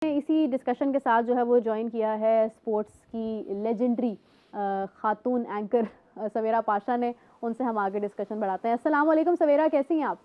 इसी डिस्कशन के साथ जो है वो ज्वाइन किया है स्पोर्ट्स की लेजेंडरी खातून एंकर सवेरा पाशा ने। उनसे हम आगे डिस्कशन बढ़ाते हैं। अस्सलाम वालेकुम सवेरा, कैसी हैं आप?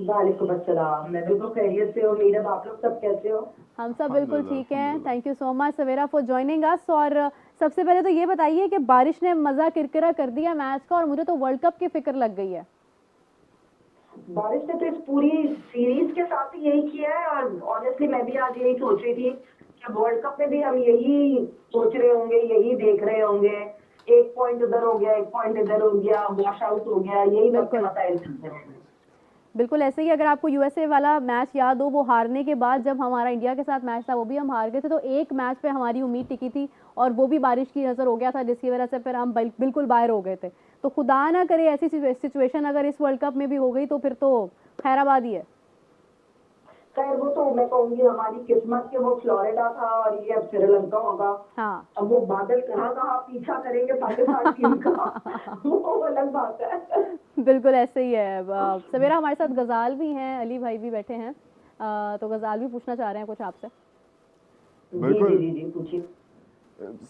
वालेकुम अस्सलाम। मैं बिल्कुल खैरियत से हूँ। मीरब, आप लोग सब कैसे हो? हम सब बिल्कुल ठीक हैं। Thank you so much Savera for joining us. और सबसे पहले तो ये बताइए कि बारिश ने मज़ा किरकिरा कर दिया मैच का, और मुझे तो वर्ल्ड कप की फिक्र लग गई है। बारिश ने तो इस पूरी सीरीज के साथ ही यही किया है, और ऑनेस्टली मैं भी आज यही सोच रही थी कि वर्ल्ड कप में भी हम यही सोच रहे होंगे, यही देख रहे होंगे। एक पॉइंट उधर हो गया, एक पॉइंट इधर हो गया, वॉश आउट हो गया, यही बिल्कुल मसाइल चलते होंगे। बिल्कुल ऐसे ही। अगर आपको यूएसए वाला मैच याद हो, वो हारने के बाद जब हमारा इंडिया के साथ मैच था वो भी हम हार गए थे, तो एक मैच पे हमारी उम्मीद टिकी थी और वो भी बारिश की नज़र हो गया था, जिसकी वजह से फिर हम बिल्कुल बाहर हो गए थे। तो खुदा ना करे ऐसी सिचुएशन अगर इस वर्ल्ड कप में भी हो गई तो फिर तो खैराबाद ही है। खैर वो तो मैं कहूंगी हमारी किस्मत के वो फ्लोरिडा था और ये अब श्रीलंका होगा। हाँ अब वो बादल कहाँ कहाँ पीछा करेंगे पाकिस्तान टीम का वो अलग बात है। बिल्कुल ऐसे ही है। सवेरा हमारे साथ गजाल भी हैं, अली भाई भी बैठे हैं। तो गजाल भी पूछना चाह रहे हैं कुछ आपसे। बिल्कुल जी जी पूछिए।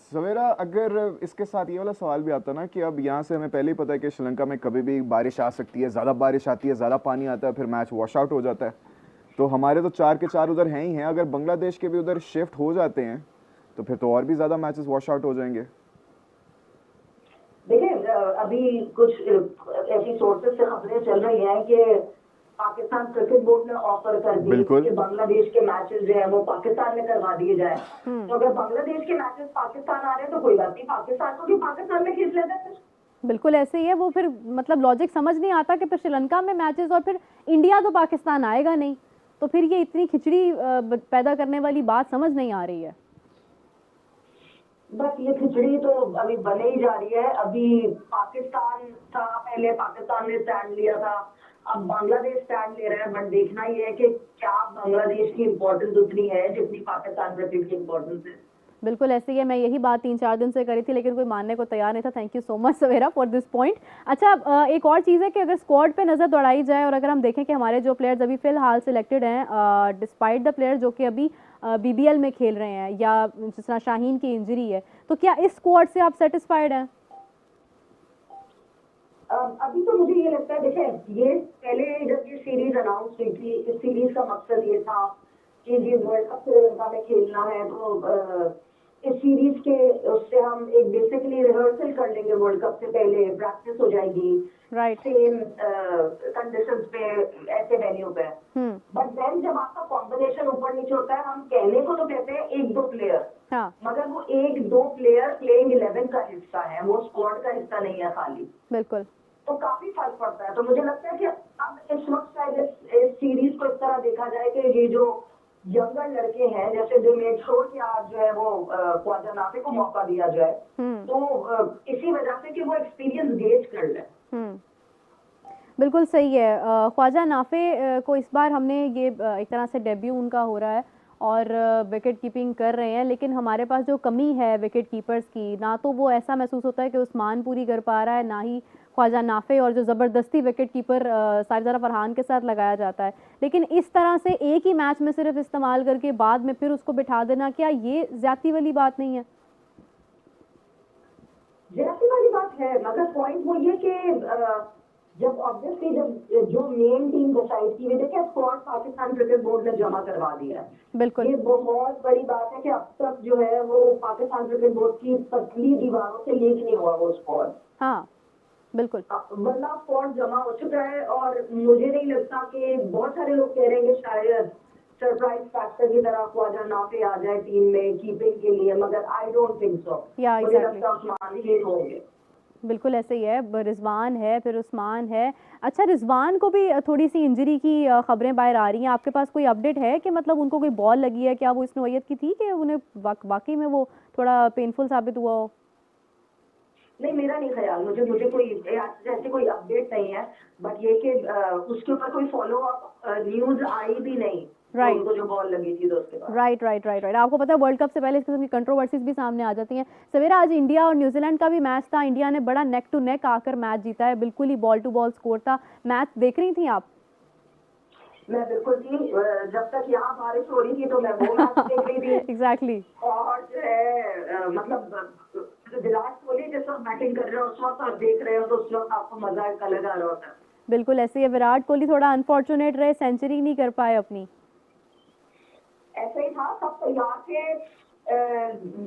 सवेरा, अगर इसके साथ ये वाला सवाल भी आता ना कि अब यहाँ से हमें पहले ही पता है कि श्रीलंका में कभी भी बारिश आ सकती है, ज़्यादा बारिश आती है, ज़्यादा पानी आता है, फिर मैच वॉश आउट हो जाता है। तो हमारे तो 4 के 4 उधर हैं ही हैं। अगर बांग्लादेश के भी उधर शिफ्ट हो जाते हैं तो फिर तो और भी ज़्यादा मैचेस वॉश आउट हो जाएंगे। देखिए अभी कुछ ऐसी सोर्सेस से खबरें चल रही हैं कि पाकिस्तान क्रिकेट बोर्ड ने ऑफर कर दी कि बांग्लादेश के मैचेस जो है वो पाकिस्तान में करवा दिए जाए। तो अगर बांग्लादेश के मैचेस पाकिस्तान आ रहे हैं तो कोई बात नहीं, पाकिस्तान को भी पाकिस्तान में खींच लेते हैं। बिल्कुल ऐसे ही है। वो फिर मतलब लॉजिक समझ नहीं आता कि फिर श्रीलंका में मैचेस और फिर इंडिया तो पाकिस्तान आएगा नहीं, तो फिर ये इतनी खिचड़ी पैदा करने वाली बात समझ नहीं आ रही है। बस ये खिचड़ी तो अभी बने ही जा रही है। अभी पाकिस्तान था, पहले पाकिस्तान ने स्टैंड लिया था, अब बांग्लादेश स्टैंड ले रहा है। बट देखना ये है कि क्या बांग्लादेश की इम्पोर्टेंस उतनी है जितनी पाकिस्तान क्रिकेट की इम्पोर्टेंस है। बिल्कुल ऐसे ही है। मैं यही बात 3-4 दिन से करी थी लेकिन कोई मानने को तैयार नहीं था। Thank you so much Savera for this point. अच्छा, एक और चीज़ है कि अगर स्क्वाड पे नज़र दौड़ाई जाए और अगर हम देखें कि हमारे जो प्लेयर्स अभी फिलहाल सिलेक्टेड हैं, डिस्पाइट द प्लेयर जो कि अभी बीबीएल में खेल रहे हैं, या जिस तरह शाहीन की इंजरी है, तो क्या इस स्क्वाड से आप सेटिस्फाइड हैं? अभी तो मुझे ये लगता है, देखिए ये पहले जब ये सीरीज अनाउंस हुई थी, इस सीरीज का मकसद ये था कि ये वर्ल्ड कप श्रीलंका में खेलना है, तो इस सीरीज के उससे हम एक बेसिकली रिहर्सल कर लेंगे। वर्ल्ड कप से पहले प्रैक्टिस हो जाएगी सेम कंडीशंस पे, ऐसे वेन्यू पे। बट देन जब आपका कॉम्बिनेशन ऊपर नीचे होता है, हम कहने को तो कहते हैं 1-2 प्लेयर, मगर वो 1-2 प्लेयर प्लेइंग 11 का हिस्सा है, वो स्क्वाड का हिस्सा नहीं है खाली। बिल्कुल। तो काफी फर्क पड़ता है। तो मुझे लगता है कि अब इस वक्त शायद इस सीरीज को इस तरह देखा जाए कि ये जो यंगर लड़के हैं, जैसे जो मेक श्योर कि आज जो है वो ख्वाजा नाफे को मौका दिया जाए, तो इसी वजह से कि वो एक्सपीरियंस गेज कर ले। बिल्कुल सही है। ख्वाजा नाफे को इस बार हमने ये एक तरह से डेब्यू उनका हो रहा है और विकेट कीपिंग कर रहे हैं, लेकिन हमारे पास जो कमी है विकेट कीपर्स की, ना तो वो ऐसा महसूस होता है कि उस्मान पूरी कर पा रहा है, ना ही ख्वाजा नाफे, और जो ज़बरदस्ती विकेट कीपर साजिदा फरहान के साथ लगाया जाता है। लेकिन इस तरह से एक ही मैच में सिर्फ इस्तेमाल करके बाद में फिर उसको बिठा देना, क्या ये ज्यादती वाली बात नहीं है? ज्यादती वाली बात है, मगर पॉइंट वो ये कि जब ऑब्वियसली जब जो मेन टीम डिसाइड की हुई, देखिए स्क्वाड पाकिस्तान क्रिकेट बोर्ड ने जमा करवा दिया है। बिल्कुल, ये बहुत बड़ी बात है कि अब तक जो है वो पाकिस्तान क्रिकेट बोर्ड की पतली दीवारों से लीक नहीं हुआ वो स्क्वाड। हाँ बिल्कुल, वरना स्क्वाड जमा हो चुका है, और मुझे नहीं लगता कि बहुत सारे लोग कह रहे हैं कि शायद सरप्राइज फैक्टर की तरह ख्वाजा नाफे आ जाए टीम में कीपिंग के लिए, मगर आई डोंट थिंक सो। मुझे लगता है उस्मान ही होंगे। बिल्कुल ऐसे ही है। रिजवान है, फिर उस्मान है। अच्छा, रिजवान को भी थोड़ी सी इंजरी की खबरें बाहर आ रही हैं। आपके पास कोई अपडेट है कि मतलब उनको कोई बॉल लगी है? क्या वो इस नौयत की थी कि उन्हें वाकई में वो थोड़ा पेनफुल साबित हुआ हो? नहीं, मेरा नहीं ख्याल, मुझे कोई ऐसे कोई अपडेट नहीं है। बट ये कि उसके ऊपर कोई फॉलो अप न्यूज आई भी नहीं। उनको जो बॉल लगी थी तो उसके बाद। राइट। आपको पता है वर्ल्ड कप से पहले इस किस्म की कंट्रोवर्सीज भी सामने आ जाती हैं। सवेरा, आज इंडिया और न्यूजीलैंड का भी मैच था। इंडिया ने बड़ा नेक टू नेक आकर मैच जीता है, बिल्कुल ही बॉल टू बॉल स्कोर था। मैच देख रही थी आप? मैं बिल्कुल थी, जब तक यहाँ बारिश हो रही थी तो मैं वो मैच देख रही थी। एग्जैक्टली। और जो है मतलब जो विराट कोहली जिस वक्त बैटिंग कर रहे हो उस वक्त आप देख रहे हो तो उस वक्त आपको मजा एक अलग आ रहा होता है। बिल्कुल ऐसे ही है, विराट कोहली थोड़ा अनफॉर्चुनेट रहे, सेंचुरी नहीं कर पाए अपनी। ऐसा ही था, सब तैयार थे,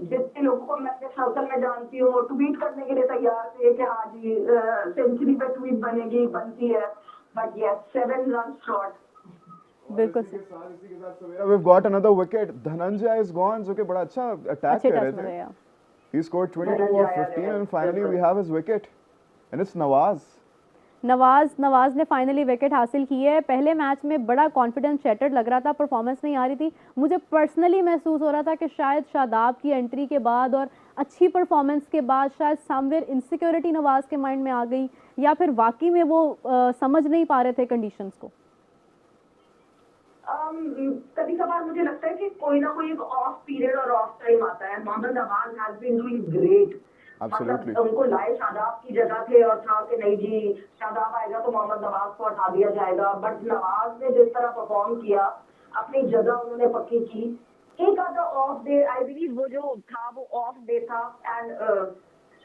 जितने लोगों को मैं अपने सर्कल में जानती हूँ ट्वीट करने के लिए तैयार थे कि हाँ जी सेंचुरी पे ट्वीट बनेगी, बनती है, बट यस 7 रन शॉर्ट। बिल्कुल इसी के साथ सवेरा we've got another wicket, Dhananjay is gone, जो कि बड़ा अच्छा अटैक अच्छे कर टच रहे में थे। गया। He scored 22 of 15 and finally we have his wicket and it's Nawaz ने फाइनली विकेट हासिल की है। पहले मैच में बड़ा कॉन्फिडेंस शैटर्ड लग रहा था, परफॉर्मेंस नहीं आ रही थी। मुझे पर्सनली महसूस हो रहा था कि शायद शादाब की एंट्री के बाद और अच्छी परफॉर्मेंस के बाद शायद समवेयर इनसिक्योरिटी नवाज के माइंड में आ गई, या फिर वाकई में वो समझ नहीं पा रहे थे कंडीशंस को। कभी कभार मुझे लगता है कि कोई ना कोई एक ऑफ पीरियड और ऑफ टाइम आता है। Mohammad Nawaz has been doing great, मतलब उनको लाए शादाब की जगह थे और था कि नहीं जी शादाब आएगा तो मोहम्मद नवाज को हटा दिया जाएगा, बट नवाज ने जिस तरह परफॉर्म किया अपनी जगह उन्होंने पक्की की। एक आधा ऑफ डे आई बिलीव वो जो था वो ऑफ डे था, एंड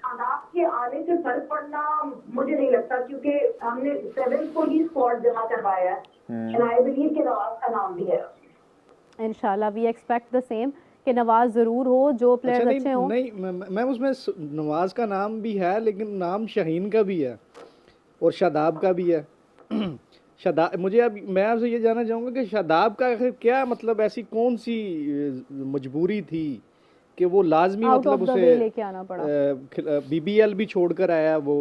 शादाब के आने से फर्क पड़ना मुझे नहीं लगता, क्योंकि हमने 7 को ही स्क्वाड जमा करवाया है एंड आई बिलीव कि नवाज का नाम भी है। इंशाल्लाह वी एक्सपेक्ट द सेम कि नवाज जरूर हो, जो प्लेयर्स अच्छे हों। नहीं मैं उसमें नवाज का नाम भी है लेकिन नाम शाहीन का भी है और शादाब का भी है। शादाब मुझे अब मैं आपसे ये जानना चाहूँगा कि शादाब का आखिर क्या मतलब ऐसी कौन सी मजबूरी थी कि वो लाजमी मतलब उसे लेके आना पड़ा। बीबीएल भी छोड़कर आया। वो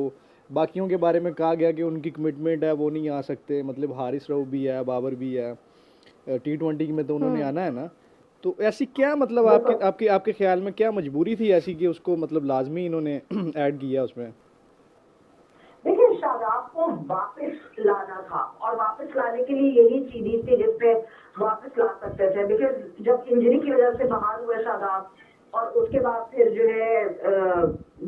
बाकियों के बारे में कहा गया कि उनकी कमिटमेंट है, वो नहीं आ सकते, मतलब हारिस रऊफ भी है, बाबर भी है, T20 में तो उन्होंने आना है ना। तो ऐसी क्या मतलब आपके ख्याल में क्या मजबूरी थी ऐसी कि उसको मतलब लाजमी इन्होंने ऐड किया उसमें? देखिए शादाब को वापस लाना था और वापस लाने के लिए यही सीरीज थी जिसपे वापस ला सकते थे, बिकॉज जब इंजरी की वजह से बाहर हुए शादाब और उसके बाद फिर जो है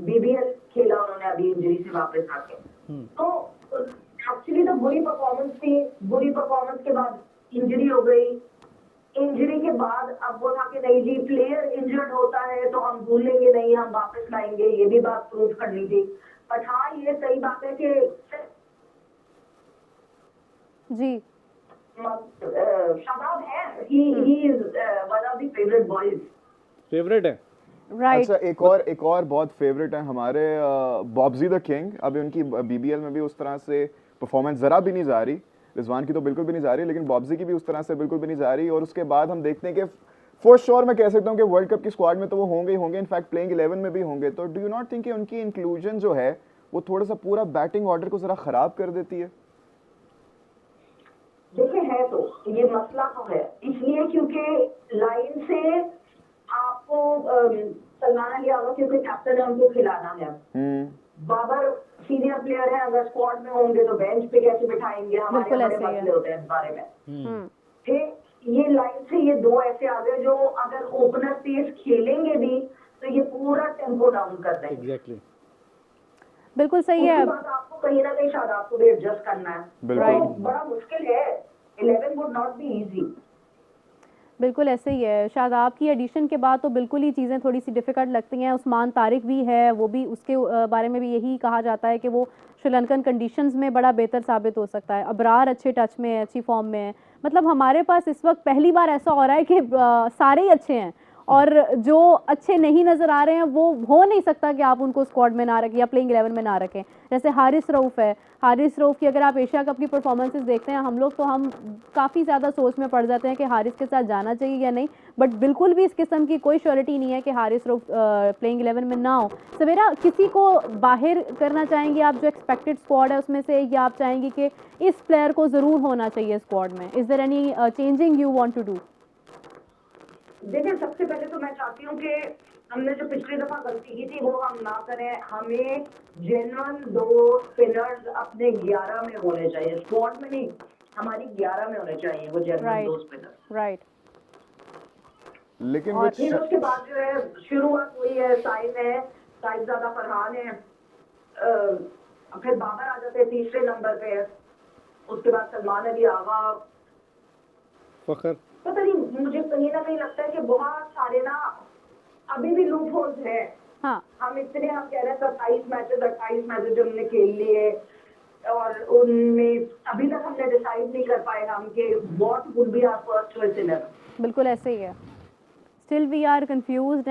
बीबीएल खेला उन्होंने अभी इंजरी से वापस आके, तो एक्चुअली तो बुरी परफॉर्मेंस थी, बुरी परफॉर्मेंस के बाद इंजरी हो गई, इंजरी के बाद अब वो था कि नहीं जी प्लेयर इंजर्ड होता है तो हम भूलेंगे नहीं, हम वापस लाएंगे, ये भी बात प्रूव करनी थी। बट हाँ ये सही बात है कि जी शादाब है, he is one of the favourite boys. Favourite है, राइट। अच्छा एक और बहुत फेवरेट है हमारे बॉब्जी द किंग। अभी उनकी बीबीएल में भी उस तरह से परफॉर्मेंस जरा भी नहीं जा रही, रिजवान की तो बिल्कुल भी नहीं जा रही, लेकिन बॉब्जी की भी उस तरह से बिल्कुल भी नहीं जा रही। और उसके बाद हम देखते हैं कि फॉर श्योर मैं कह सकता हूँ कि वर्ल्ड कप की स्क्वाड में तो वो होंगे ही होंगे, इनफैक्ट प्लेइंग 11 में भी होंगे। तो डू यू नॉट थिंक कि उनकी इंक्लूजन जो है वो थोड़ा सा पूरा बैटिंग ऑर्डर को जरा खराब कर देती है? देखिए है तो ये मसला तो है, इसलिए क्योंकि लाइन से आपको सलमान अली आगा क्योंकि कैप्टन है उनको खिलाना है, बाबर सीनियर प्लेयर है, अगर स्क्वाड में होंगे तो बेंच पे कैसे बिठाएंगे, हमारे बड़े मसले होते हैं इस बारे में। फिर ये लाइन से ये दो ऐसे आ गए जो अगर ओपनर तेज खेलेंगे भी तो ये पूरा टेम्पो डाउन कर देंगे। एग्जैक्टली बिल्कुल सही है। आपको कहीं ना कहीं शायद आपको भी एडजस्ट करना है, तो बड़ा मुश्किल है। 11 वुड नॉट बी इजी। बिल्कुल ऐसे ही है। शादाब की एडिशन के बाद तो बिल्कुल ही चीज़ें थोड़ी सी डिफ़िकल्ट लगती हैं। उस्मान तारिक भी है, वो भी उसके बारे में भी यही कहा जाता है कि वो श्रीलंकन कंडीशंस में बड़ा बेहतर साबित हो सकता है। अबरार अच्छे टच में है, अच्छी फॉर्म में है। मतलब हमारे पास इस वक्त पहली बार ऐसा हो रहा है कि सारे ही अच्छे हैं और जो अच्छे नहीं नज़र आ रहे हैं वो हो नहीं सकता कि आप उनको स्क्वाड में ना रखें या प्लेइंग 11 में ना रखें। जैसे हारिस रऊफ है, हारिस रऊफ की अगर आप एशिया कप की परफॉर्मेंसेस देखते हैं हम लोग तो हम काफ़ी ज़्यादा सोच में पड़ जाते हैं कि हारिस के साथ जाना चाहिए या नहीं, बट बिल्कुल भी इस किस्म की कोई श्योरिटी नहीं है कि हारिस रऊफ प्लेइंग 11 में ना हो। सवेरा, किसी को बाहर करना चाहेंगे आप जो एक्सपेक्टेड स्क्वाड है उसमें से, या आप चाहेंगे कि इस प्लेयर को ज़रूर होना चाहिए स्क्वाड में? Is there any changing you want to do? देखिए सबसे पहले तो मैं चाहती हूँ कि हमने जो पिछली दफा गलती की थी वो हम ना करें। हमें जेन्युइन 2 स्पिनर्स अपने 11 में होने चाहिए, स्क्वाड में नहीं, हमारी 11 में होने चाहिए वो जेन्युइन 2 स्पिनर। राइट। लेकिन फिर उसके बाद जो है शुरुआत हुई है, साहिबजादा फरहान है, फिर बाबर आ जाते हैं तीसरे नंबर पे, उसके बाद सलमान अली आगा, फखर पता नहीं, मुझे कहीं ना कहीं लगता है कि बहुत सारे ना अभी भी लूप होल्स है। हाँ हम कह रहे हैं 28 मैचेस हमने खेल लिए और उनमें अभी तक हमने डिसाइड नहीं कर पाए हम कि what would be our first choice 11। बिल्कुल ऐसे ही है, स्टिल वी आर कंफ्यूज्ड।